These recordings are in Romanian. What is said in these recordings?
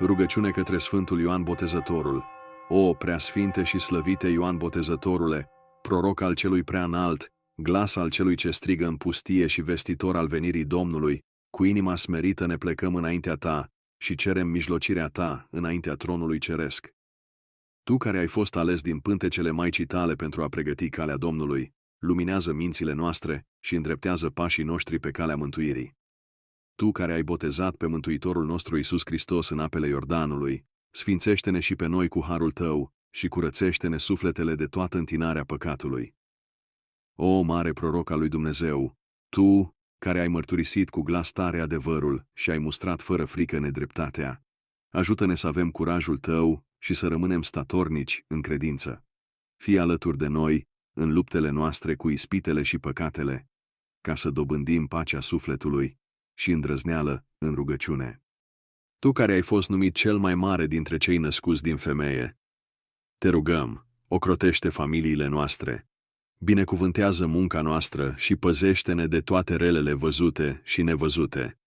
Rugăciune către Sfântul Ioan Botezătorul. O, preasfinte și slăvite Ioan Botezătorule, proroc al celui prea înalt, glas al celui ce strigă în pustie și vestitor al venirii Domnului, cu inima smerită ne plecăm înaintea ta și cerem mijlocirea ta înaintea tronului ceresc. Tu care ai fost ales din pântecele Maicii tale pentru a pregăti calea Domnului, luminează mințile noastre și îndreptează pașii noștri pe calea mântuirii. Tu care ai botezat pe Mântuitorul nostru Iisus Hristos în apele Iordanului, sfințește-ne și pe noi cu harul tău și curățește-ne sufletele de toată întinarea păcatului. O, mare proroc al lui Dumnezeu, tu care ai mărturisit cu glas tare adevărul și ai mustrat fără frică nedreptatea, ajută-ne să avem curajul tău și să rămânem statornici în credință. Fii alături de noi în luptele noastre cu ispitele și păcatele, ca să dobândim pacea sufletului și îndrăzneală în rugăciune. Tu care ai fost numit cel mai mare dintre cei născuți din femeie, te rugăm, ocrotește familiile noastre, binecuvântează munca noastră și păzește-ne de toate relele văzute și nevăzute.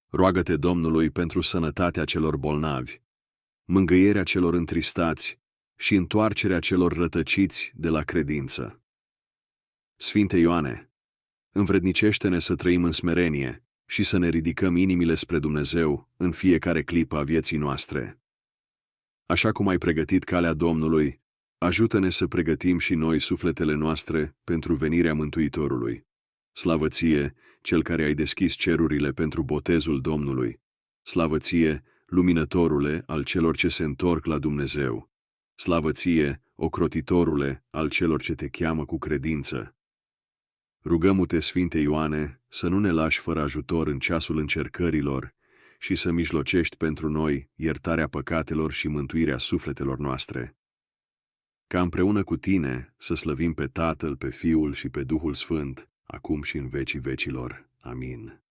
Roagă-te Domnului pentru sănătatea celor bolnavi, mângâierea celor întristați și întoarcerea celor rătăciți de la credință. Sfinte Ioane, învrednicește-ne să trăim în smerenie și să ne ridicăm inimile spre Dumnezeu în fiecare clipă a vieții noastre. Așa cum ai pregătit calea Domnului, ajută-ne să pregătim și noi sufletele noastre pentru venirea Mântuitorului. Slavă ție, Cel care ai deschis cerurile pentru botezul Domnului! Slavă ție, Luminătorule al celor ce se întorc la Dumnezeu! Slavă ție, Ocrotitorule al celor ce te cheamă cu credință! Rugăm-te, Sfinte Ioane, să nu ne lași fără ajutor în ceasul încercărilor și să mijlocești pentru noi iertarea păcatelor și mântuirea sufletelor noastre. Ca împreună cu tine să slăvim pe Tatăl, pe Fiul și pe Duhul Sfânt, acum și în vecii vecilor. Amin.